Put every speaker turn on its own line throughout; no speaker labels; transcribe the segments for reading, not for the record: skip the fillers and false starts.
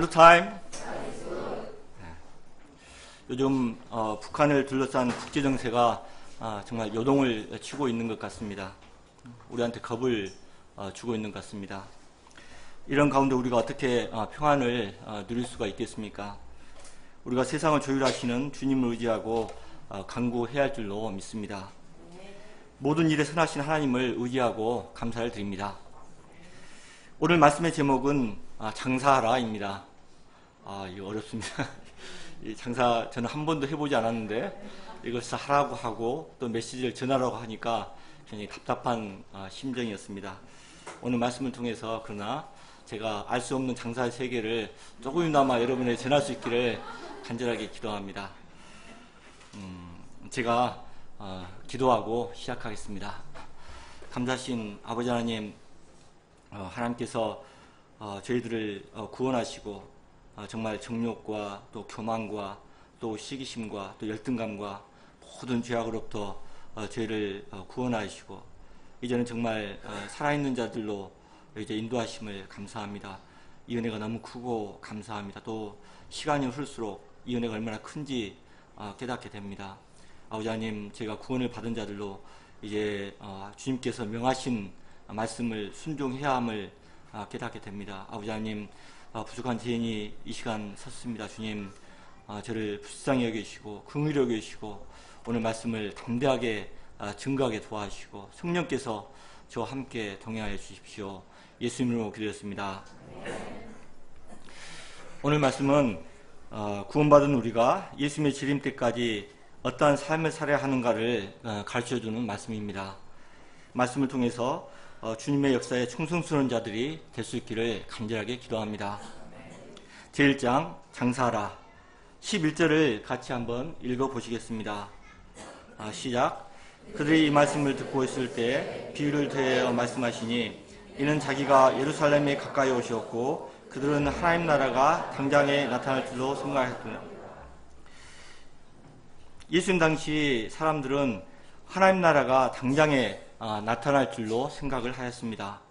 타임. 요즘 북한을 둘러싼 국제 정세가 정말 요동을 치고 있는 것 같습니다. 우리한테 겁을 주고 있는 것 같습니다. 이런 가운데 우리가 어떻게 평안을 누릴 수가 있겠습니까? 우리가 세상을 조율하시는 주님을 의지하고 간구해야 할 줄로 믿습니다. 모든 일에 선하신 하나님을 의지하고 감사를 드립니다. 오늘 말씀의 제목은 장사하라입니다. 이거 어렵습니다. 이 장사 저는 한 번도 해보지 않았는데 이것을 하라고 하고 또 메시지를 전하라고 하니까 굉장히 답답한 심정이었습니다. 오늘 말씀을 통해서 그러나 제가 알 수 없는 장사의 세계를 조금이나마 여러분에게 전할 수 있기를 간절하게 기도합니다. 제가 기도하고 시작하겠습니다. 감사하신 아버지 하나님, 하나님께서 저희들을 구원하시고 정말 정욕과 또 교만과 또 시기심과 또 열등감과 모든 죄악으로부터 저희를 구원하시고 이제는 정말 살아있는 자들로 이제 인도하심을 감사합니다. 이 은혜가 너무 크고 감사합니다. 또 시간이 흐를수록 이 은혜가 얼마나 큰지 깨닫게 됩니다. 아버지 하나님, 제가 구원을 받은 자들로 이제 주님께서 명하신 말씀을 순종해야 함을 깨닫게 됩니다. 아버지 하나님, 부족한 죄인이 이 시간 섰습니다. 주님, 저를 불쌍히 여기시고 긍휼히 여기시고 오늘 말씀을 담대하게 증거하게 도와주시고 성령께서 저와 함께 동행하여 주십시오. 예수님으로 기도했습니다. 오늘 말씀은 구원받은 우리가 예수님의 재림 때까지 어떠한 삶을 살아야 하는가를 가르쳐주는 말씀입니다. 말씀을 통해서 주님의 역사에 충성스러운 자들이 될 수 있기를 간절하게 기도합니다. 제1장 장사하라 11절을 같이 한번 읽어보시겠습니다. 시작. 그들이 이 말씀을 듣고 있을 때 비유를 대하여 말씀하시니 이는 자기가 예루살렘에 가까이 오셨고 그들은 하나님 나라가 당장에 나타날 줄로 생각하였구나. 예수님 당시 사람들은 하나님 나라가 당장에 나타날 줄로 생각을 하였습니다.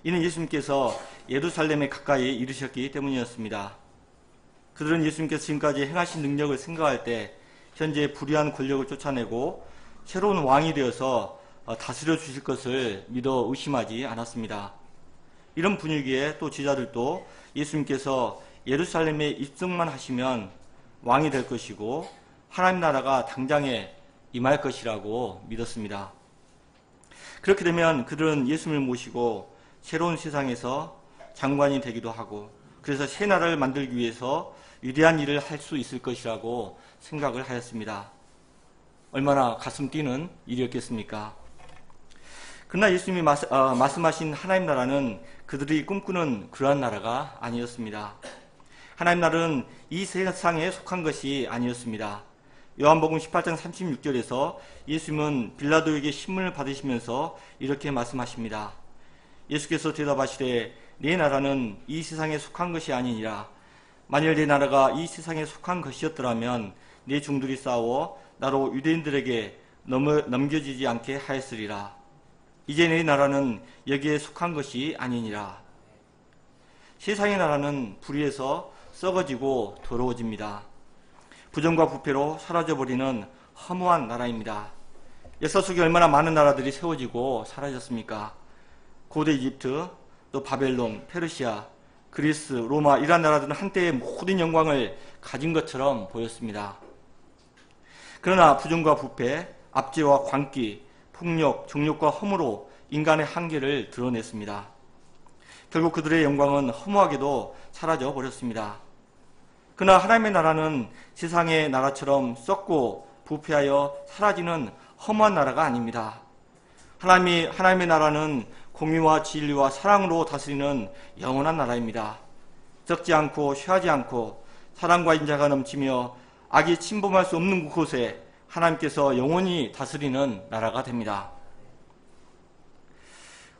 이는 예수님께서 예루살렘에 가까이 이르셨기 때문이었습니다. 그들은 예수님께서 지금까지 행하신 능력을 생각할 때 현재 불의한 권력을 쫓아내고 새로운 왕이 되어서 다스려 주실 것을 믿어 의심하지 않았습니다. 이런 분위기에 또 제자들도 예수님께서 예루살렘에 입성만 하시면 왕이 될 것이고 하나님 나라가 당장에 임할 것이라고 믿었습니다. 그렇게 되면 그들은 예수님을 모시고 새로운 세상에서 장관이 되기도 하고 그래서 새 나라를 만들기 위해서 위대한 일을 할 수 있을 것이라고 생각을 하였습니다. 얼마나 가슴 뛰는 일이었겠습니까? 그러나 예수님이 말씀하신 하나님 나라는 그들이 꿈꾸는 그러한 나라가 아니었습니다. 하나님 나라는 이 세상에 속한 것이 아니었습니다. 요한복음 18장 36절에서 예수님은 빌라도에게 신문을 받으시면서 이렇게 말씀하십니다. 예수께서 대답하시되 내 나라는 이 세상에 속한 것이 아니니라. 만일 내 나라가 이 세상에 속한 것이었더라면 내 종들이 싸워 나로 유대인들에게 넘겨지지 않게 하였으리라. 이제 내 나라는 여기에 속한 것이 아니니라. 세상의 나라는 불의에서 썩어지고 더러워집니다. 부정과 부패로 사라져버리는 허무한 나라입니다. 역사 속에 얼마나 많은 나라들이 세워지고 사라졌습니까? 고대 이집트, 또 바벨론, 페르시아, 그리스, 로마 이러한 나라들은 한때의 모든 영광을 가진 것처럼 보였습니다. 그러나 부정과 부패, 압제와 광기, 폭력, 정욕과 허무로 인간의 한계를 드러냈습니다. 결국 그들의 영광은 허무하게도 사라져 버렸습니다. 그러나 하나님의 나라는 세상의 나라처럼 썩고 부패하여 사라지는 허무한 나라가 아닙니다. 하나님의 나라는 공의와 진리와 사랑으로 다스리는 영원한 나라입니다. 썩지 않고 쉬하지 않고 사랑과 인자가 넘치며 악이 침범할 수 없는 곳에 하나님께서 영원히 다스리는 나라가 됩니다.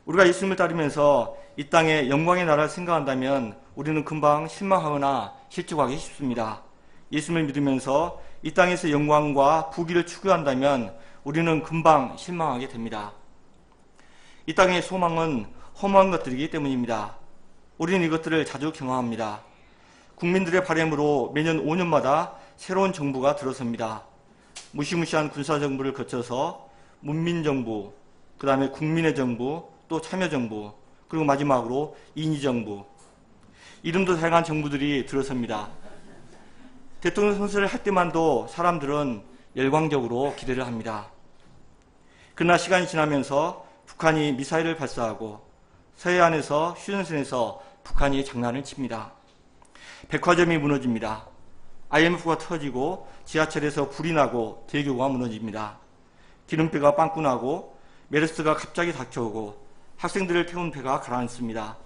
우리가 예수님을 따르면서 이 땅의 영광의 나라를 생각한다면 우리는 금방 실망하거나 실족하기 쉽습니다. 예수님을 믿으면서 이 땅에서 영광과 부귀를 추구한다면 우리는 금방 실망하게 됩니다. 이 땅의 소망은 허무한 것들이기 때문입니다. 우리는 이것들을 자주 경험합니다. 국민들의 바람으로 매년 5년마다 새로운 정부가 들어섭니다. 무시무시한 군사정부를 거쳐서 문민정부, 그 다음에 국민의 정부, 또 참여정부, 그리고 마지막으로 인위정부. 이름도 다양한 정부들이 들어섭니다. 대통령 선거를 할 때만도 사람들은 열광적으로 기대를 합니다. 그러나 시간이 지나면서 북한이 미사일을 발사하고 서해안에서 휴전선에서 북한이 장난을 칩니다. 백화점이 무너집니다. IMF가 터지고 지하철에서 불이 나고 대교가 무너집니다. 기름배가 빵꾸 나고 메르스가 갑자기 닥쳐오고 학생들을 태운 배가 가라앉습니다.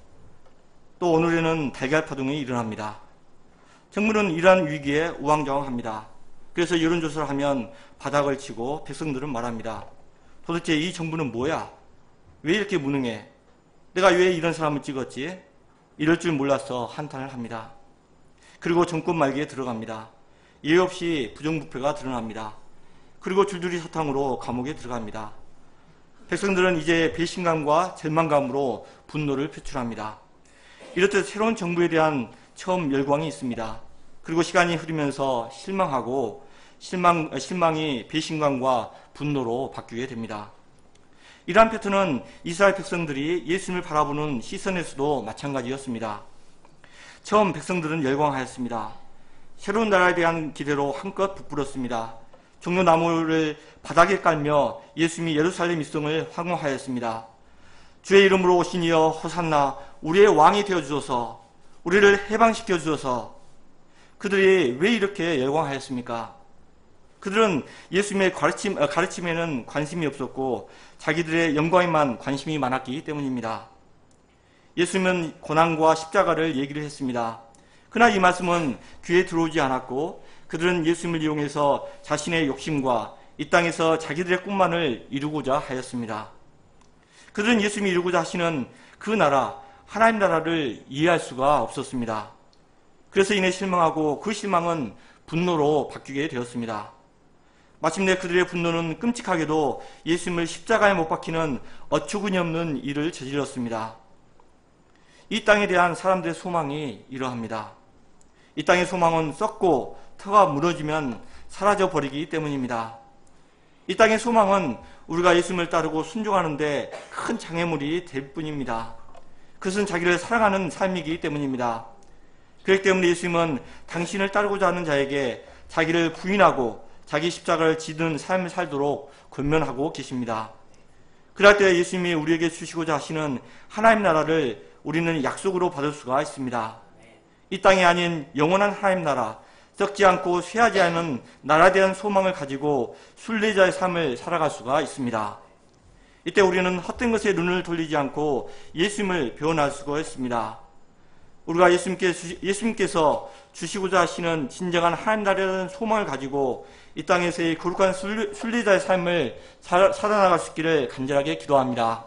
또 오늘에는 달걀 파동이 일어납니다. 정부는 이러한 위기에 우왕좌왕합니다. 그래서 여론조사를 하면 바닥을 치고 백성들은 말합니다. 도대체 이 정부는 뭐야? 왜 이렇게 무능해? 내가 왜 이런 사람을 찍었지? 이럴 줄 몰라서 한탄을 합니다. 그리고 정권 말기에 들어갑니다. 예외 없이 부정부패가 드러납니다. 그리고 줄줄이 사탕으로 감옥에 들어갑니다. 백성들은 이제 배신감과 절망감으로 분노를 표출합니다. 이렇듯 새로운 정부에 대한 처음 열광이 있습니다. 그리고 시간이 흐르면서 실망하고 실망이 배신감과 분노로 바뀌게 됩니다. 이러한 패턴은 이스라엘 백성들이 예수님을 바라보는 시선에서도 마찬가지였습니다. 처음 백성들은 열광하였습니다. 새로운 나라에 대한 기대로 한껏 부풀었습니다. 종려나무를 바닥에 깔며 예수님이 예루살렘 입성을 황호하였습니다. 주의 이름으로 오신 이여 호산나, 우리의 왕이 되어주소서, 우리를 해방시켜 주소서. 그들이 왜 이렇게 열광하였습니까? 그들은 예수님의 가르침에는 관심이 없었고 자기들의 영광에만 관심이 많았기 때문입니다. 예수님은 고난과 십자가를 얘기를 했습니다. 그러나 이 말씀은 귀에 들어오지 않았고 그들은 예수님을 이용해서 자신의 욕심과 이 땅에서 자기들의 꿈만을 이루고자 하였습니다. 그들은 예수님이 이루고자 하시는 그 나라, 하나님 나라를 이해할 수가 없었습니다. 그래서 이내 실망하고 그 실망은 분노로 바뀌게 되었습니다. 마침내 그들의 분노는 끔찍하게도 예수님을 십자가에 못 박히는 어처구니없는 일을 저질렀습니다. 이 땅에 대한 사람들의 소망이 이러합니다. 이 땅의 소망은 썩고 터가 무너지면 사라져버리기 때문입니다. 이 땅의 소망은 우리가 예수님을 따르고 순종하는데 큰 장애물이 될 뿐입니다. 그것은 자기를 사랑하는 삶이기 때문입니다. 그렇기 때문에 예수님은 당신을 따르고자 하는 자에게 자기를 부인하고 자기 십자가를 지는 삶을 살도록 권면하고 계십니다. 그럴 때 예수님이 우리에게 주시고자 하시는 하나님 나라를 우리는 약속으로 받을 수가 있습니다. 이 땅이 아닌 영원한 하나님 나라, 썩지 않고 쇠하지 않은 나라에 대한 소망을 가지고 순례자의 삶을 살아갈 수가 있습니다. 이때 우리는 헛된 것에 눈을 돌리지 않고 예수님을 배워날 수가 있습니다. 우리가 예수님께서 주시고자 하시는 진정한 하나님 나라에 대한 소망을 가지고 이 땅에서의 거룩한 순례자의 삶을 살아나갈 수 있기를 간절하게 기도합니다.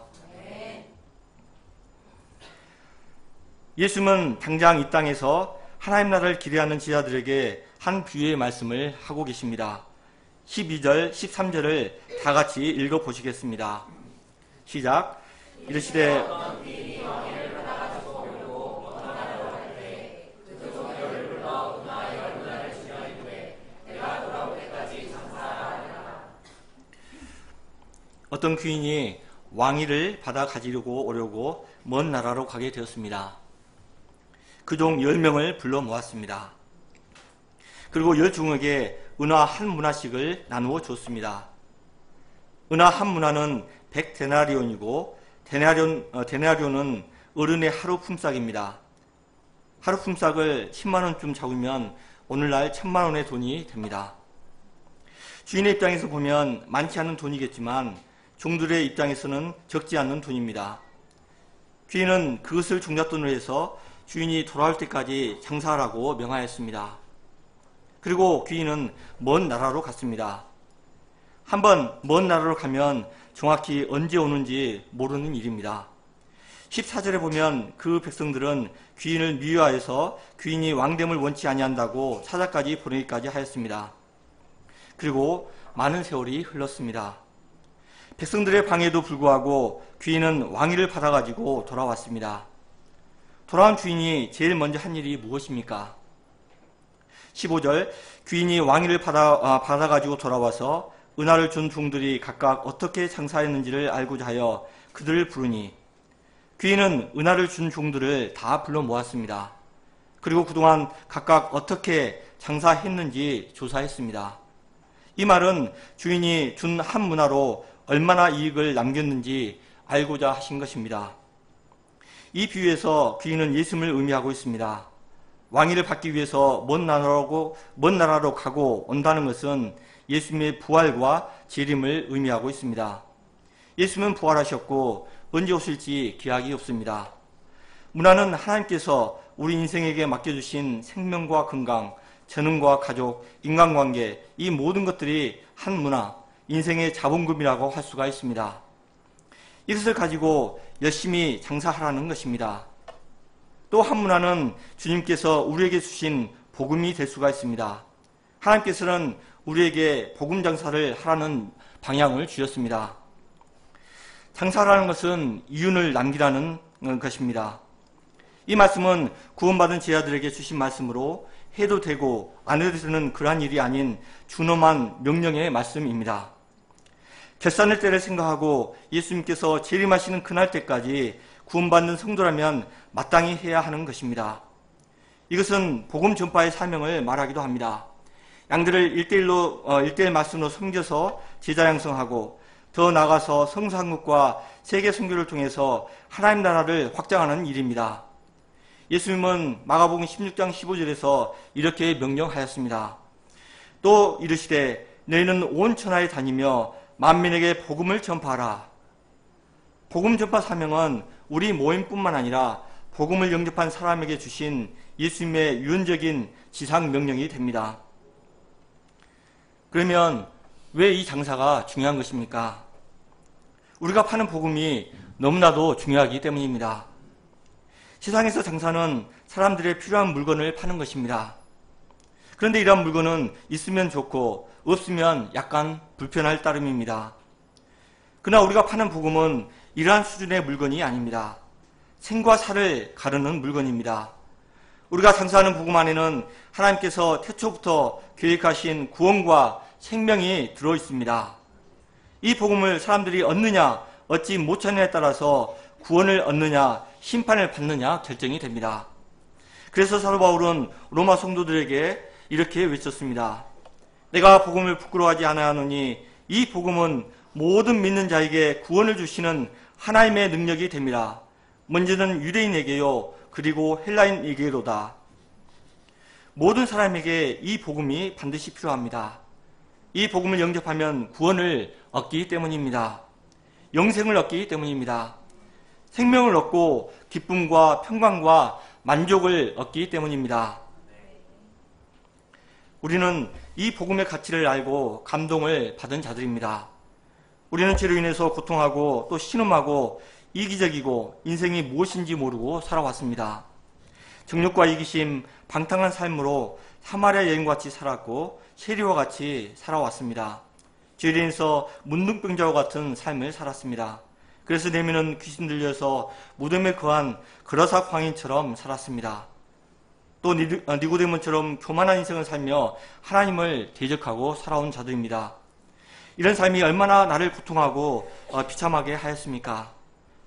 예수님은 당장 이 땅에서 하나님 나라를 기대하는 지자들에게 한 비유의 말씀을 하고 계십니다. 12절, 13절을 다 같이 읽어보시겠습니다. 시작. 이르시되 어떤 귀인이 왕위를 받아 가지려고 오려고 먼 나라로 가게 되었습니다. 그 종 10명을 불러 모았습니다. 그리고 10종에게 은화 한 문화씩을 나누어 줬습니다. 은화 한 문화는 100데나리온이고 데나리온은 어른의 하루 품삯입니다. 하루 품삯을 10만원쯤 잡으면 오늘날 1000만원의 돈이 됩니다. 주인의 입장에서 보면 많지 않은 돈이겠지만 종들의 입장에서는 적지 않는 돈입니다. 귀인은 그것을 종잣돈으로 해서 주인이 돌아올 때까지 장사하라고 명하였습니다. 그리고 귀인은 먼 나라로 갔습니다. 한번 먼 나라로 가면 정확히 언제 오는지 모르는 일입니다. 14절에 보면 그 백성들은 귀인을 미워하여서 귀인이 왕됨을 원치 아니한다고 사자까지 보내기까지 하였습니다. 그리고 많은 세월이 흘렀습니다. 백성들의 방해에도 불구하고 귀인은 왕위를 받아가지고 돌아왔습니다. 돌아온 주인이 제일 먼저 한 일이 무엇입니까? 15절 귀인이 왕위를 받아가지고 돌아와서 은화를 준 종들이 각각 어떻게 장사했는지를 알고자 하여 그들을 부르니 귀인은 은화를 준 종들을 다 불러 모았습니다. 그리고 그동안 각각 어떻게 장사했는지 조사했습니다. 이 말은 주인이 준 한 문화로 얼마나 이익을 남겼는지 알고자 하신 것입니다. 이 비유에서 귀인은 예수님을 의미하고 있습니다. 왕위를 받기 위해서 먼 나라로 가고 온다는 것은 예수님의 부활과 재림을 의미하고 있습니다. 예수님은 부활하셨고 언제 오실지 기약이 없습니다. 문화는 하나님께서 우리 인생에게 맡겨주신 생명과 건강, 재능과 가족, 인간관계, 이 모든 것들이 한 문화, 인생의 자본금이라고 할 수가 있습니다. 이것을 가지고 열심히 장사하라는 것입니다. 또 한 문화는 주님께서 우리에게 주신 복음이 될 수가 있습니다. 하나님께서는 우리에게 복음 장사를 하라는 방향을 주셨습니다. 장사라는 것은 이윤을 남기라는 것입니다. 이 말씀은 구원받은 제자들에게 주신 말씀으로 해도 되고 안 해도 되는 그러한 일이 아닌 준엄한 명령의 말씀입니다. 결산의 때를 생각하고 예수님께서 재림하시는 그날 때까지 구원받는 성도라면 마땅히 해야 하는 것입니다. 이것은 복음 전파의 사명을 말하기도 합니다. 양들을 1대1 말씀으로 섬겨서 제자 양성하고 더 나아가서 성사학국과 세계 선교를 통해서 하나님 나라를 확장하는 일입니다. 예수님은 마가복음 16장 15절에서 이렇게 명령하였습니다. 또 이르시되 너희는 온 천하에 다니며 만민에게 복음을 전파하라. 복음 전파 사명은 우리 모임뿐만 아니라 복음을 영접한 사람에게 주신 예수님의 유언적인 지상 명령이 됩니다. 그러면 왜 이 장사가 중요한 것입니까? 우리가 파는 복음이 너무나도 중요하기 때문입니다. 세상에서 장사는 사람들의 필요한 물건을 파는 것입니다. 그런데 이러한 물건은 있으면 좋고 없으면 약간 불편할 따름입니다. 그러나 우리가 파는 복음은 이러한 수준의 물건이 아닙니다. 생과 사를 가르는 물건입니다. 우리가 장사하는 복음 안에는 하나님께서 태초부터 계획하신 구원과 생명이 들어있습니다. 이 복음을 사람들이 얻느냐 얻지 못하느냐에 따라서 구원을 얻느냐 심판을 받느냐 결정이 됩니다. 그래서 사도 바울은 로마 성도들에게 이렇게 외쳤습니다. 내가 복음을 부끄러워하지 아니하노니 이 복음은 모든 믿는 자에게 구원을 주시는 하나님의 능력이 됩니다. 먼저는 유대인에게요 그리고 헬라인에게로다. 모든 사람에게 이 복음이 반드시 필요합니다. 이 복음을 영접하면 구원을 얻기 때문입니다. 영생을 얻기 때문입니다. 생명을 얻고 기쁨과 평강과 만족을 얻기 때문입니다. 우리는 이 복음의 가치를 알고 감동을 받은 자들입니다. 우리는 죄로 인해서 고통하고 또 신음하고 이기적이고 인생이 무엇인지 모르고 살아왔습니다. 정욕과 이기심, 방탕한 삶으로 사마리아 여인같이 살았고 세리와 같이 살아왔습니다. 죄로 인해서 문둥병자와 같은 삶을 살았습니다. 그래서 내면은 귀신 들려서 무덤에 거한 그라사 광인처럼 살았습니다. 또 니고데모처럼 교만한 인생을 살며 하나님을 대적하고 살아온 자들입니다. 이런 삶이 얼마나 나를 고통하고 비참하게 하였습니까?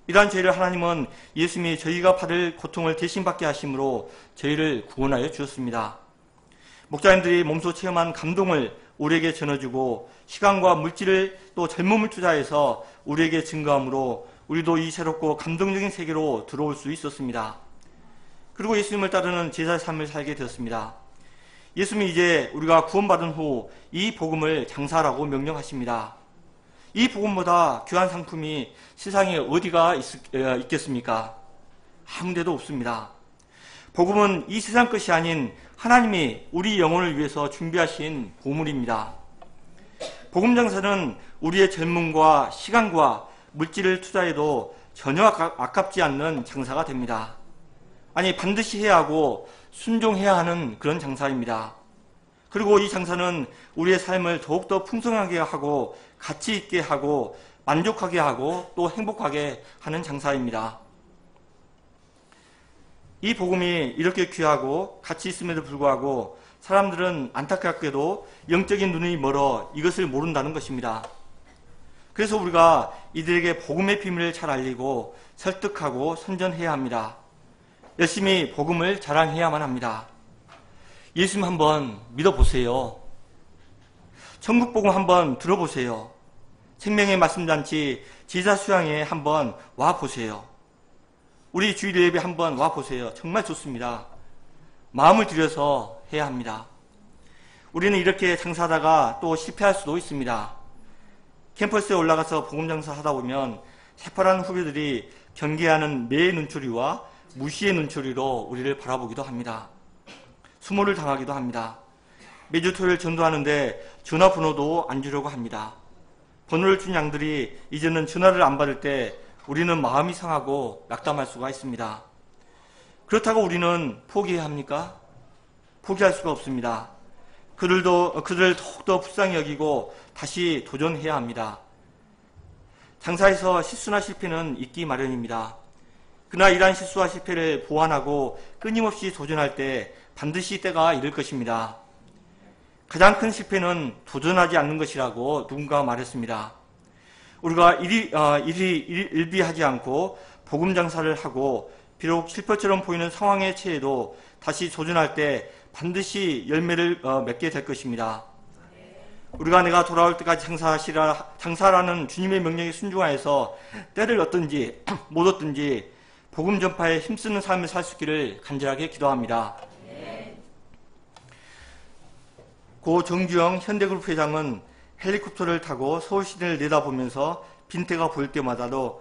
이러한 죄를 하나님은 예수님이 저희가 받을 고통을 대신 받게 하심으로 저희를 구원하여 주었습니다. 목자님들이 몸소 체험한 감동을 우리에게 전해주고 시간과 물질을 또 젊음을 투자해서 우리에게 증거함으로 우리도 이 새롭고 감동적인 세계로 들어올 수 있었습니다. 그리고 예수님을 따르는 제자의 삶을 살게 되었습니다. 예수님이 이제 우리가 구원받은 후 이 복음을 장사하라고 명령하십니다. 이 복음보다 귀한 상품이 세상에 어디가 있겠습니까? 아무 데도 없습니다. 복음은 이 세상 것이 아닌 하나님이 우리 영혼을 위해서 준비하신 보물입니다. 복음 장사는 우리의 젊음과 시간과 물질을 투자해도 전혀 아깝지 않는 장사가 됩니다. 아니 반드시 해야 하고 순종해야 하는 그런 장사입니다. 그리고 이 장사는 우리의 삶을 더욱더 풍성하게 하고 가치 있게 하고 만족하게 하고 또 행복하게 하는 장사입니다. 이 복음이 이렇게 귀하고 가치 있음에도 불구하고 사람들은 안타깝게도 영적인 눈이 멀어 이것을 모른다는 것입니다. 그래서 우리가 이들에게 복음의 비밀을 잘 알리고 설득하고 선전해야 합니다. 열심히 복음을 자랑해야만 합니다. 예수님 한번 믿어보세요. 천국 복음 한번 들어보세요. 생명의 말씀잔치 제자수양회 한번 와보세요. 우리 주일 예배 한번 와보세요. 정말 좋습니다. 마음을 들여서 해야 합니다. 우리는 이렇게 장사하다가 또 실패할 수도 있습니다. 캠퍼스에 올라가서 복음장사 하다 보면 새파란 후배들이 경계하는 매의 눈초리와 무시의 눈초리로 우리를 바라보기도 합니다. 수모를 당하기도 합니다. 매주 토요일 전도하는데 전화번호도 안 주려고 합니다. 번호를 준 양들이 이제는 전화를 안 받을 때 우리는 마음이 상하고 낙담할 수가 있습니다. 그렇다고 우리는 포기해야 합니까? 포기할 수가 없습니다. 그들을 더욱더 불쌍히 여기고 다시 도전해야 합니다. 장사에서 실수나 실패는 있기 마련입니다. 그러나 이러한 실수와 실패를 보완하고 끊임없이 도전할 때 반드시 때가 이를 것입니다. 가장 큰 실패는 도전하지 않는 것이라고 누군가 말했습니다. 우리가 일비하지 않고 복음 장사를 하고 비록 실패처럼 보이는 상황에 처해도 다시 도전할 때 반드시 열매를 맺게 될 것입니다. 우리가 내가 돌아올 때까지 장사라는 주님의 명령에 순종하여서 때를 얻든지 못 얻든지 복음 전파에 힘쓰는 삶을 살 수 있기를 간절하게 기도합니다. 고 정주영 현대그룹 회장은 헬리콥터를 타고 서울시내를 내다보면서 빈대가 보일 때마다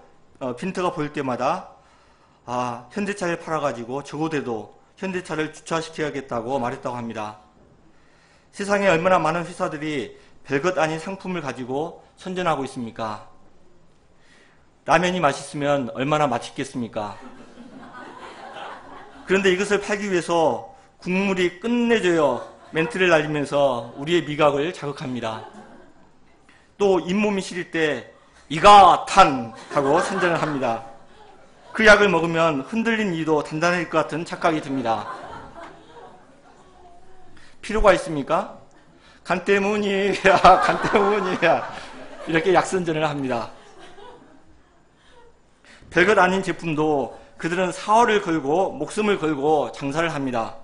현대차를 팔아가지고 적어도 현대차를 주차시켜야겠다고 말했다고 합니다. 세상에 얼마나 많은 회사들이 별것 아닌 상품을 가지고 선전하고 있습니까? 라면이 맛있으면 얼마나 맛있겠습니까? 그런데 이것을 팔기 위해서 국물이 끝내줘요 멘트를 날리면서 우리의 미각을 자극합니다. 또 잇몸이 시릴 때 이가 탄 하고 선전을 합니다. 그 약을 먹으면 흔들린 이도 단단해질 것 같은 착각이 듭니다. 필요가 있습니까? 간 때문이야, 간 때문이야. 이렇게 약선전을 합니다. 별것 아닌 제품도 그들은 사활을 걸고 목숨을 걸고 장사를 합니다.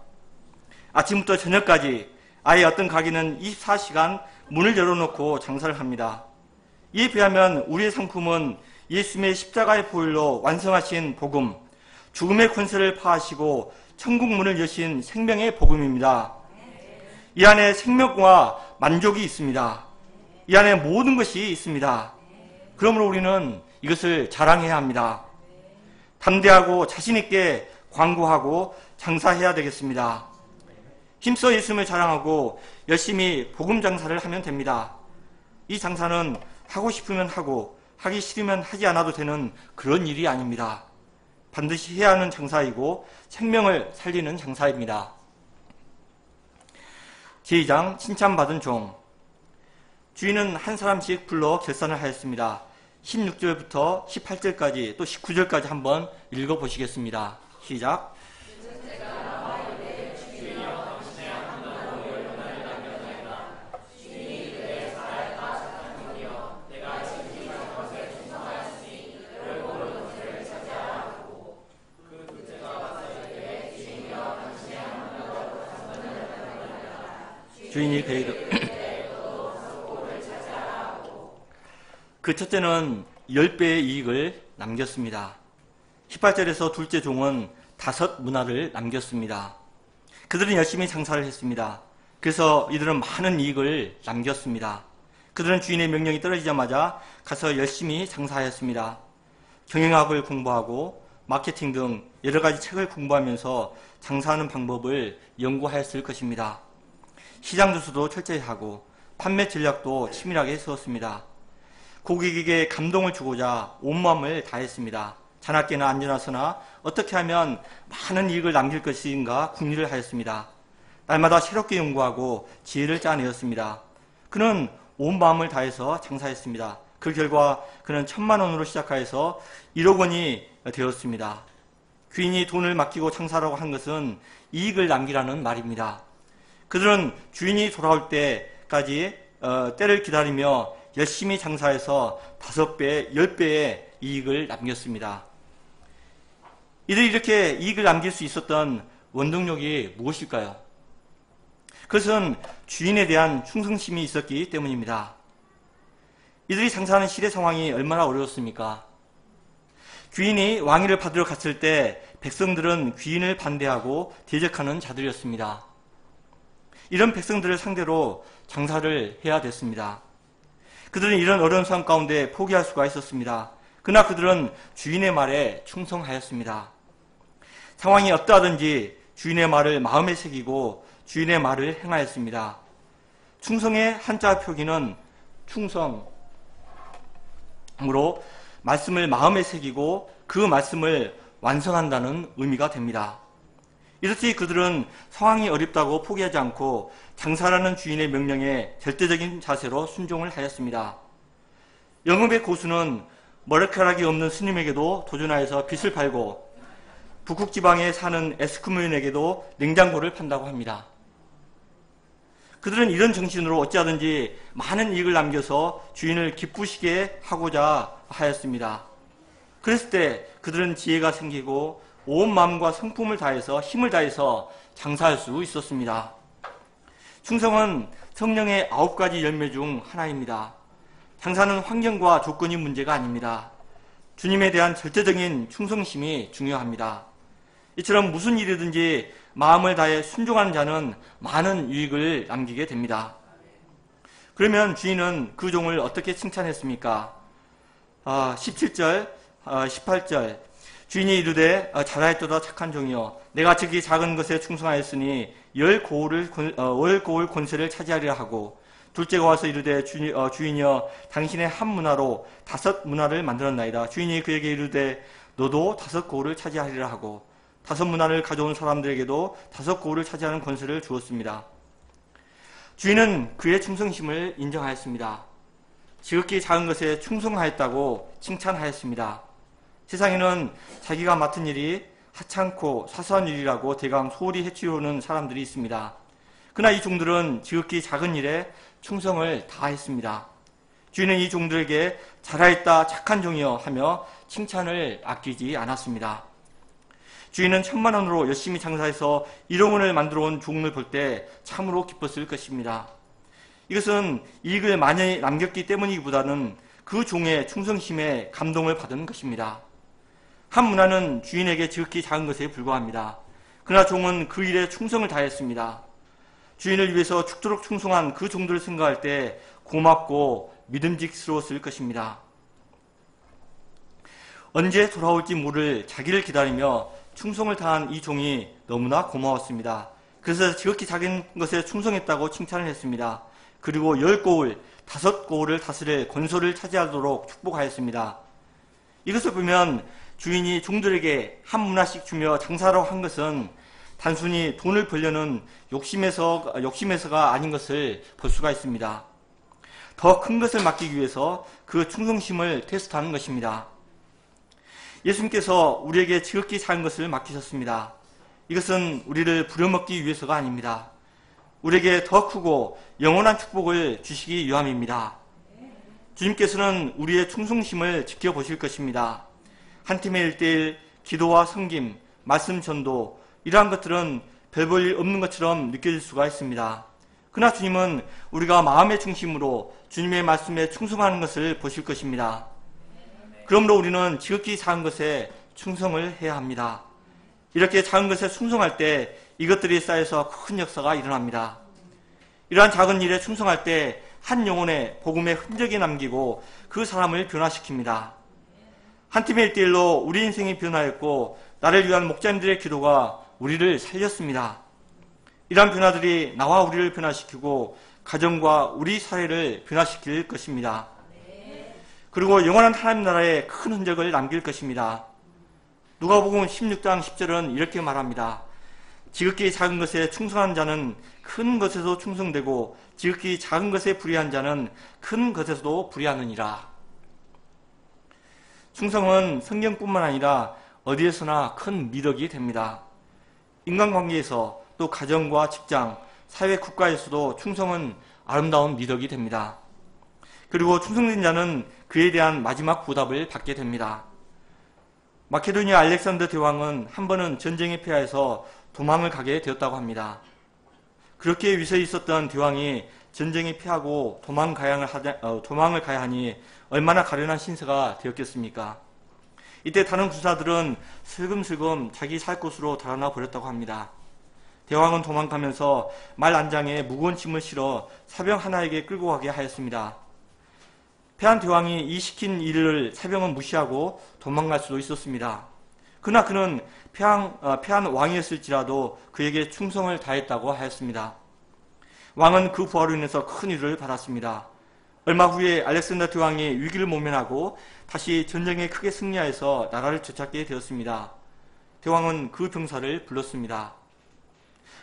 아침부터 저녁까지 아예 어떤 가게는 24시간 문을 열어놓고 장사를 합니다. 이에 비하면 우리의 상품은 예수님의 십자가의 보혈로 완성하신 복음, 죽음의 권세를 파하시고 천국 문을 여신 생명의 복음입니다. 이 안에 생명과 만족이 있습니다. 이 안에 모든 것이 있습니다. 그러므로 우리는 이것을 자랑해야 합니다. 담대하고 자신있게 광고하고 장사해야 되겠습니다. 힘써 예수님을 자랑하고 열심히 복음 장사를 하면 됩니다. 이 장사는 하고 싶으면 하고 하기 싫으면 하지 않아도 되는 그런 일이 아닙니다. 반드시 해야 하는 장사이고 생명을 살리는 장사입니다. 제2장 칭찬받은 종. 주인은 한 사람씩 불러 결산을 하였습니다. 16절부터 18절까지 또 19절까지 한번 읽어보시겠습니다. 시작. 주인이 그 첫째는 10배의 이익을 남겼습니다. 18절에서 둘째 종은 5문화를 남겼습니다. 그들은 열심히 장사를 했습니다. 그래서 이들은 많은 이익을 남겼습니다. 그들은 주인의 명령이 떨어지자마자 가서 열심히 장사하였습니다. 경영학을 공부하고 마케팅 등 여러 가지 책을 공부하면서 장사하는 방법을 연구하였을 것입니다. 시장 조사도 철저히 하고 판매 전략도 치밀하게 세웠습니다. 고객에게 감동을 주고자 온마음을 다했습니다. 자나깨나 안전하서나 어떻게 하면 많은 이익을 남길 것인가 궁리를 하였습니다. 날마다 새롭게 연구하고 지혜를 짜내었습니다. 그는 온 마음을 다해서 장사했습니다. 그 결과 그는 1,000만 원으로 시작하여서 1억 원이 되었습니다. 귀인이 돈을 맡기고 장사하라고 한 것은 이익을 남기라는 말입니다. 그들은 주인이 돌아올 때까지 때를 기다리며 열심히 장사해서 5배, 10배의 이익을 남겼습니다. 이들이 이렇게 이익을 남길 수 있었던 원동력이 무엇일까요? 그것은 주인에 대한 충성심이 있었기 때문입니다. 이들이 장사하는 시대 상황이 얼마나 어려웠습니까? 귀인이 왕위를 받으러 갔을 때 백성들은 귀인을 반대하고 대적하는 자들이었습니다. 이런 백성들을 상대로 장사를 해야 됐습니다. 그들은 이런 어려운 상황 가운데 포기할 수가 있었습니다. 그러나 그들은 주인의 말에 충성하였습니다. 상황이 어떠하든지 주인의 말을 마음에 새기고 주인의 말을 행하였습니다. 충성의 한자 표기는 충성으로 말씀을 마음에 새기고 그 말씀을 완성한다는 의미가 됩니다. 이렇듯이 그들은 상황이 어렵다고 포기하지 않고 장사라는 주인의 명령에 절대적인 자세로 순종을 하였습니다. 영업의 고수는 머리카락이 없는 스님에게도 도전하여서 빚을 팔고 북극 지방에 사는 에스키모인에게도 냉장고를 판다고 합니다. 그들은 이런 정신으로 어찌하든지 많은 이익을 남겨서 주인을 기쁘시게 하고자 하였습니다. 그랬을 때 그들은 지혜가 생기고 온 마음과 성품을 다해서 힘을 다해서 장사할 수 있었습니다. 충성은 성령의 9가지 열매 중 하나입니다. 장사는 환경과 조건이 문제가 아닙니다. 주님에 대한 절대적인 충성심이 중요합니다. 이처럼 무슨 일이든지 마음을 다해 순종하는 자는 많은 유익을 남기게 됩니다. 그러면 주인은 그 종을 어떻게 칭찬했습니까? 17절, 18절 주인이 이르되 잘하였도다 착한 종이여 내가 지극히 작은 것에 충성하였으니 열 고을 권세를 차지하리라 하고 둘째가 와서 이르되 주인이여 당신의 한 문화로 5 문화를 만들었나이다. 주인이 그에게 이르되 너도 5 고을을 차지하리라 하고 5 문화를 가져온 사람들에게도 5 고을을 차지하는 권세를 주었습니다. 주인은 그의 충성심을 인정하였습니다. 지극히 작은 것에 충성하였다고 칭찬하였습니다. 세상에는 자기가 맡은 일이 하찮고 사소한 일이라고 대강 소홀히 해치우는 사람들이 있습니다. 그러나 이 종들은 지극히 작은 일에 충성을 다했습니다. 주인은 이 종들에게 잘하였다 착한 종이여 하며 칭찬을 아끼지 않았습니다. 주인은 1000만 원으로 열심히 장사해서 1억 원을 만들어 온 종을 볼 때 참으로 기뻤을 것입니다. 이것은 이익을 많이 남겼기 때문이기보다는 그 종의 충성심에 감동을 받은 것입니다. 한 문화는 주인에게 지극히 작은 것에 불과합니다. 그러나 종은 그 일에 충성을 다했습니다. 주인을 위해서 죽도록 충성한 그 종들을 생각할 때 고맙고 믿음직스러웠을 것입니다. 언제 돌아올지 모를 자기를 기다리며 충성을 다한 이 종이 너무나 고마웠습니다. 그래서 지극히 작은 것에 충성했다고 칭찬을 했습니다. 그리고 10고을, 5고을을 다스릴 권소를 차지하도록 축복하였습니다. 이것을 보면 주인이 종들에게 한 문화씩 주며 장사라고 한 것은 단순히 돈을 벌려는 욕심에서가 아닌 것을 볼 수가 있습니다. 더 큰 것을 맡기기 위해서 그 충성심을 테스트하는 것입니다. 예수님께서 우리에게 지극히 작은 것을 맡기셨습니다. 이것은 우리를 부려먹기 위해서가 아닙니다. 우리에게 더 크고 영원한 축복을 주시기 위함입니다. 주님께서는 우리의 충성심을 지켜보실 것입니다. 한 팀의 1:1, 기도와 섬김, 말씀 전도 이러한 것들은 별 볼 일 없는 것처럼 느껴질 수가 있습니다. 그러나 주님은 우리가 마음의 중심으로 주님의 말씀에 충성하는 것을 보실 것입니다. 그러므로 우리는 지극히 작은 것에 충성을 해야 합니다. 이렇게 작은 것에 충성할 때 이것들이 쌓여서 큰 역사가 일어납니다. 이러한 작은 일에 충성할 때 한 영혼의 복음의 흔적이 남기고 그 사람을 변화시킵니다. 한 팀의 1:1로 우리 인생이 변화했고 나를 위한 목자님들의 기도가 우리를 살렸습니다. 이러한 변화들이 나와 우리를 변화시키고 가정과 우리 사회를 변화시킬 것입니다. 그리고 영원한 하나님 나라에 큰 흔적을 남길 것입니다. 누가복음 16장 10절은 이렇게 말합니다. 지극히 작은 것에 충성한 자는 큰 것에도 충성되고 지극히 작은 것에 불의한 자는 큰 것에서도 불의하느니라. 충성은 성경뿐만 아니라 어디에서나 큰 미덕이 됩니다. 인간관계에서 또 가정과 직장, 사회, 국가에서도 충성은 아름다운 미덕이 됩니다. 그리고 충성된 자는 그에 대한 마지막 보답을 받게 됩니다. 마케도니아 알렉산더 대왕은 한 번은 전쟁에 패하여서 도망을 가게 되었다고 합니다. 그렇게 위세에 있었던 대왕이 전쟁에 패하고 도망을 가야 하니 얼마나 가련한 신세가 되었겠습니까? 이때 다른 군사들은 슬금슬금 자기 살 곳으로 달아나 버렸다고 합니다. 대왕은 도망가면서 말 안장에 무거운 짐을 실어 사병 하나에게 끌고 가게 하였습니다. 패한 대왕이 이 시킨 일을 사병은 무시하고 도망갈 수도 있었습니다. 그러나 그는 패한 왕이었을지라도 그에게 충성을 다했다고 하였습니다. 왕은 그 부하로 인해서 큰 위로를 받았습니다. 얼마 후에 알렉산더 대왕이 위기를 모면하고 다시 전쟁에 크게 승리하여서 나라를 되찾게 되었습니다. 대왕은 그 병사를 불렀습니다.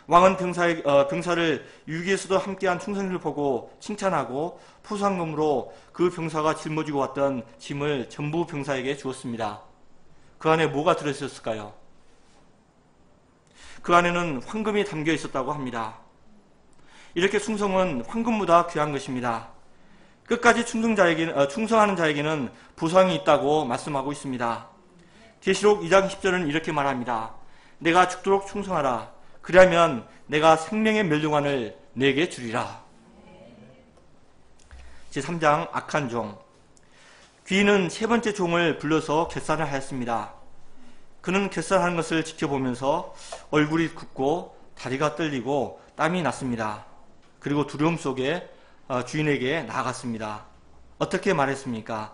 왕은 병사를 위기에서도 함께한 충성을 보고 칭찬하고 포상금으로 그 병사가 짊어지고 왔던 짐을 전부 병사에게 주었습니다. 그 안에 뭐가 들어있었을까요? 그 안에는 황금이 담겨 있었다고 합니다. 이렇게 충성은 황금보다 귀한 것입니다. 끝까지 충성하는 자에게는 보상이 있다고 말씀하고 있습니다. 계시록 2장 10절은 이렇게 말합니다. 내가 죽도록 충성하라. 그리하면 내가 생명의 멸류관을 내게 주리라. 제3장 악한 종. 귀인은 세 번째 종을 불러서 결산을 하였습니다. 그는 결산하는 것을 지켜보면서 얼굴이 굽고 다리가 떨리고 땀이 났습니다. 그리고 두려움 속에 주인에게 나아갔습니다. 어떻게 말했습니까?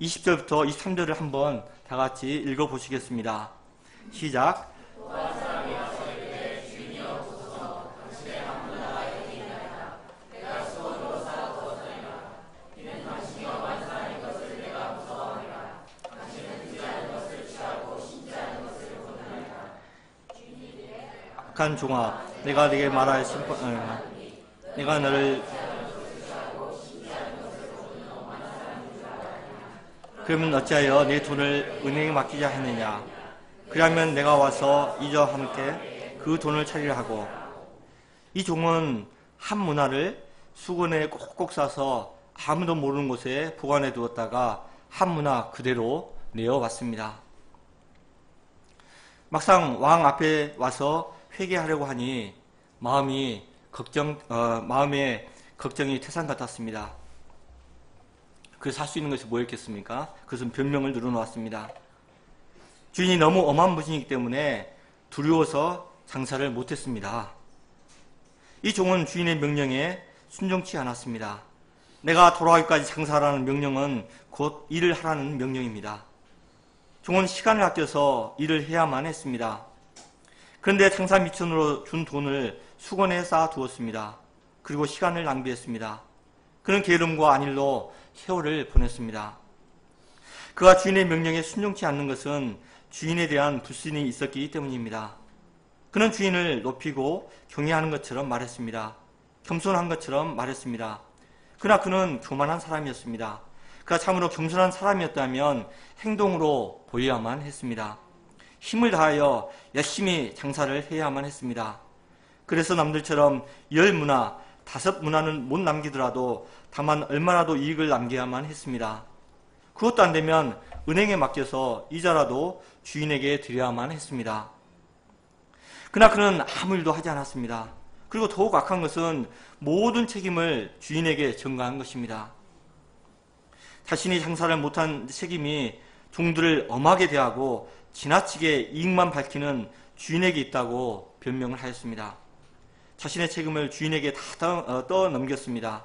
20절부터 23절을 한번 다 같이 읽어보시겠습니다. 시작. 악한 종아, 내가 네게 말할 내가 너를 그러면 어찌하여 내 돈을 은행에 맡기자 했느냐? 그러면 내가 와서 이저와 함께 그 돈을 차리라 하고. 이 종은 한 문화를 수건에 꼭꼭 싸서 아무도 모르는 곳에 보관해 두었다가 한 문화 그대로 내어왔습니다. 막상 왕 앞에 와서 회개하려고 하니 마음에 걱정이 태산 같았습니다. 그래서 할 수 있는 것이 뭐였겠습니까? 그것은 변명을 늘어놓았습니다. 주인이 너무 엄한 분이기 때문에 두려워서 장사를 못했습니다. 이 종은 주인의 명령에 순종치 않았습니다. 내가 돌아가기까지 장사하라는 명령은 곧 일을 하라는 명령입니다. 종은 시간을 아껴서 일을 해야만 했습니다. 그런데 장사 미천으로 준 돈을 수건에 쌓아 두었습니다. 그리고 시간을 낭비했습니다. 그는 게으름과 안일로 세월을 보냈습니다. 그가 주인의 명령에 순종치 않는 것은 주인에 대한 불신이 있었기 때문입니다. 그는 주인을 높이고 경외하는 것처럼 말했습니다. 겸손한 것처럼 말했습니다. 그러나 그는 교만한 사람이었습니다. 그가 참으로 겸손한 사람이었다면 행동으로 보여야만 했습니다. 힘을 다하여 열심히 장사를 해야만 했습니다. 그래서 남들처럼 10문화, 5문화는 못 남기더라도 다만 얼마라도 이익을 남겨야만 했습니다. 그것도 안 되면 은행에 맡겨서 이자라도 주인에게 드려야만 했습니다. 그러나 그는 아무 일도 하지 않았습니다. 그리고 더욱 악한 것은 모든 책임을 주인에게 전가한 것입니다. 자신이 장사를 못한 책임이 종들을 엄하게 대하고 지나치게 이익만 밝히는 주인에게 있다고 변명을 하였습니다. 자신의 책임을 주인에게 다 떠넘겼습니다.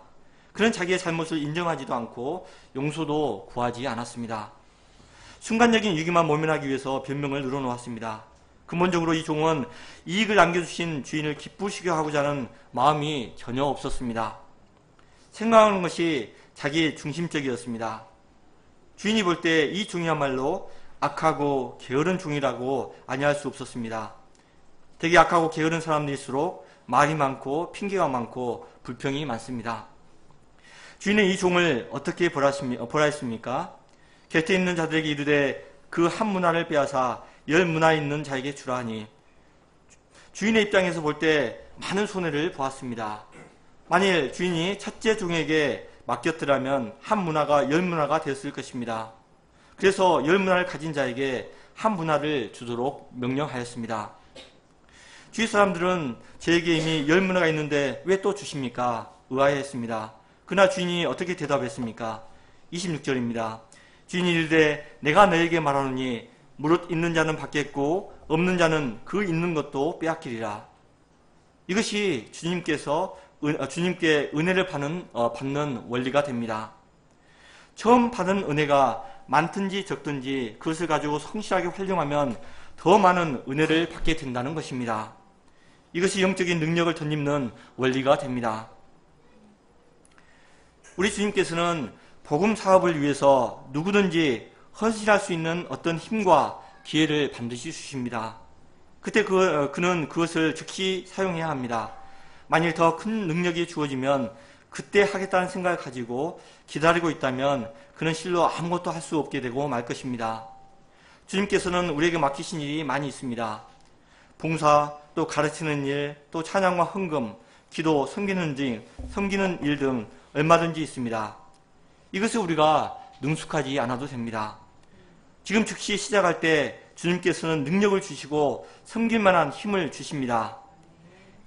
그는 자기의 잘못을 인정하지도 않고 용서도 구하지 않았습니다. 순간적인 위기만 모면하기 위해서 변명을 늘어놓았습니다. 근본적으로 이 종은 이익을 남겨주신 주인을 기쁘시게 하고자 하는 마음이 전혀 없었습니다. 생각하는 것이 자기 중심적이었습니다. 주인이 볼 때 이 종이야말로 악하고 게으른 종이라고 아니할 수 없었습니다. 되게 악하고 게으른 사람들일수록 말이 많고 핑계가 많고 불평이 많습니다. 주인은 이 종을 어떻게 벌하였습니까? 곁에 있는 자들에게 이르되 그 한 문화를 빼앗아 열 문화 있는 자에게 주라 하니 주인의 입장에서 볼 때 많은 손해를 보았습니다. 만일 주인이 첫째 종에게 맡겼더라면 한 문화가 열 문화가 됐을 것입니다. 그래서 열 문화를 가진 자에게 한 문화를 주도록 명령하였습니다. 주위 사람들은 저에게 이미 열 문화가 있는데 왜 또 주십니까? 의아해했습니다. 그러나 주인이 어떻게 대답했습니까? 26절입니다. 주인이 이르되 내가 너에게 말하노니 무릇 있는 자는 받겠고 없는 자는 그 있는 것도 빼앗기리라. 이것이 주님께 은혜를 받는 원리가 됩니다. 처음 받은 은혜가 많든지 적든지 그것을 가지고 성실하게 활용하면 더 많은 은혜를 받게 된다는 것입니다. 이것이 영적인 능력을 덧입는 원리가 됩니다. 우리 주님께서는 복음 사업을 위해서 누구든지 헌신할 수 있는 어떤 힘과 기회를 반드시 주십니다. 그때 그는 그것을 즉시 사용해야 합니다. 만일 더 큰 능력이 주어지면 그때 하겠다는 생각을 가지고 기다리고 있다면 그는 실로 아무것도 할 수 없게 되고 말 것입니다. 주님께서는 우리에게 맡기신 일이 많이 있습니다. 봉사, 또 가르치는 일, 또 찬양과 헌금, 기도, 섬기는 일 등 얼마든지 있습니다. 이것을 우리가 능숙하지 않아도 됩니다. 지금 즉시 시작할 때 주님께서는 능력을 주시고 섬길 만한 힘을 주십니다.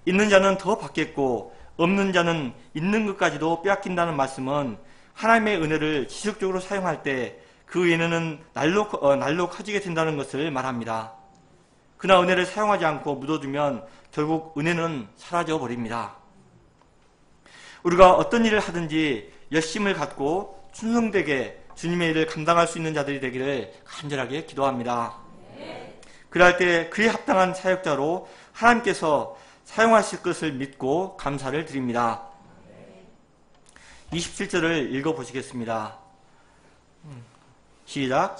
있는 자는 더 받겠고 없는 자는 있는 것까지도 빼앗긴다는 말씀은 하나님의 은혜를 지속적으로 사용할 때 그 은혜는 날로 커지게 된다는 것을 말합니다. 그러나 은혜를 사용하지 않고 묻어두면 결국 은혜는 사라져 버립니다. 우리가 어떤 일을 하든지 열심을 갖고 충성되게 주님의 일을 감당할 수 있는 자들이 되기를 간절하게 기도합니다. 그럴 때 그에 합당한 사역자로 하나님께서 사용하실 것을 믿고 감사를 드립니다. 27절을 읽어보시겠습니다. 시작.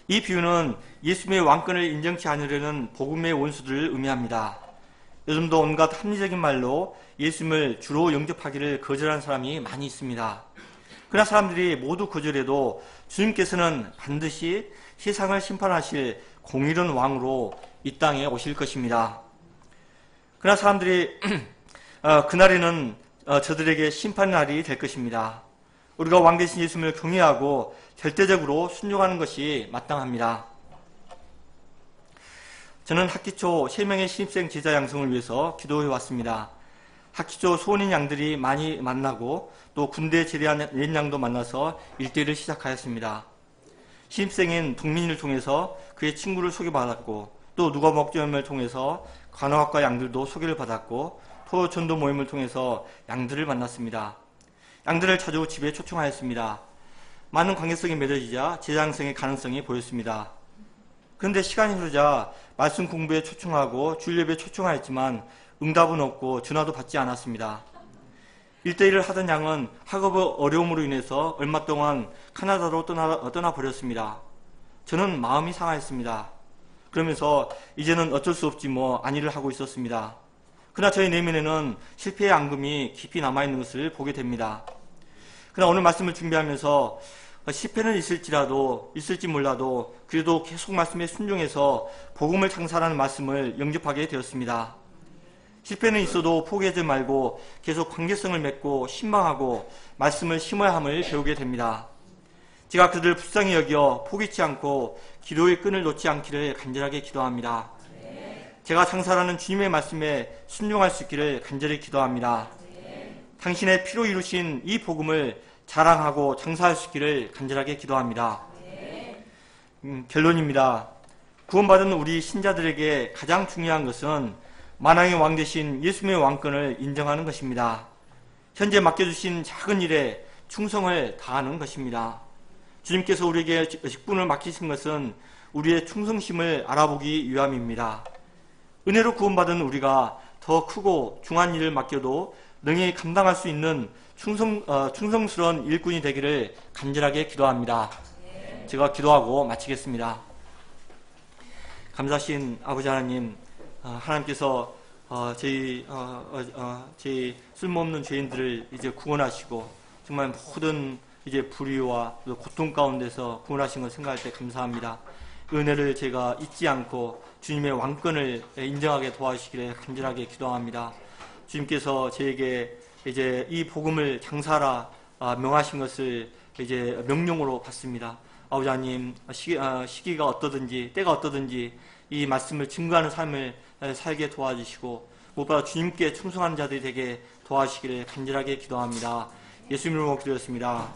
이 비유는 예수님의 왕권을 인정치 않으려는 복음의 원수들을 의미합니다. 요즘도 온갖 합리적인 말로 예수님을 주로 영접하기를 거절하는 사람이 많이 있습니다. 그러나 사람들이 모두 거절해도 주님께서는 반드시 세상을 심판하실 공의로운 왕으로 이 땅에 오실 것입니다. 그러나 사람들이 그날에는 저들에게 심판의 날이 될 것입니다. 우리가 왕 대신 예수님을 경외하고 절대적으로 순종하는 것이 마땅합니다. 저는 학기초 3명의 신입생 제자 양성을 위해서 기도해 왔습니다. 학기초 소원인 양들이 많이 만나고 또 군대에 제대한 옛 양도 만나서 일대를 시작하였습니다. 신입생인 동민이를 통해서 그의 친구를 소개받았고 또 누가 목전을 통해서 간호학과 양들도 소개를 받았고 또 전도 모임을 통해서 양들을 만났습니다. 양들을 자주 집에 초청하였습니다. 많은 관계성이 맺어지자 제자양성의 가능성이 보였습니다. 그런데 시간이 흐르자 말씀 공부에 초청하고 주일 예배에 초청하였지만 응답은 없고 전화도 받지 않았습니다. 1대1을 하던 양은 학업의 어려움으로 인해서 얼마 동안 카나다로 떠나버렸습니다. 저는 마음이 상하였습니다. 그러면서 이제는 어쩔 수 없지 뭐 안일을 하고 있었습니다. 그러나 저희 내면에는 실패의 앙금이 깊이 남아있는 것을 보게 됩니다. 그러나 오늘 말씀을 준비하면서 실패는 있을지 몰라도 그래도 계속 말씀에 순종해서 복음을 장사하는 말씀을 영접하게 되었습니다. 실패는 있어도 포기하지 말고 계속 관계성을 맺고 신망하고 말씀을 심어야 함을 배우게 됩니다. 제가 그들을 불쌍히 여겨 포기치 않고 기도의 끈을 놓지 않기를 간절하게 기도합니다. 제가 장사하는 주님의 말씀에 순종할 수 있기를 간절히 기도합니다. 당신의 피로 이루신 이 복음을 자랑하고 장사할 수 있기를 간절하게 기도합니다. 결론입니다. 구원받은 우리 신자들에게 가장 중요한 것은 만왕의 왕 대신 예수님의 왕권을 인정하는 것입니다. 현재 맡겨주신 작은 일에 충성을 다하는 것입니다. 주님께서 우리에게 직분을 맡기신 것은 우리의 충성심을 알아보기 위함입니다. 은혜로 구원받은 우리가 더 크고 중한 일을 맡겨도 능히 감당할 수 있는 충성스러운 일꾼이 되기를 간절하게 기도합니다. 제가 기도하고 마치겠습니다. 감사하신 아버지 하나님, 하나님께서 저희 쓸모없는 죄인들을 이제 구원하시고 정말 모든 이제 불의와 고통 가운데서 구원하신 걸 생각할 때 감사합니다. 은혜를 제가 잊지 않고 주님의 왕권을 인정하게 도와주시기를 간절하게 기도합니다. 주님께서 저에게 이제 이 복음을 장사하라 명하신 것을 이제 명령으로 받습니다. 아버지 하나님, 시기가 어떠든지 때가 어떠든지 이 말씀을 증거하는 삶을 살게 도와주시고 무엇보다 주님께 충성하는 자들이 되게 도와주시기를 간절하게 기도합니다. 예수님으로 기도했습니다.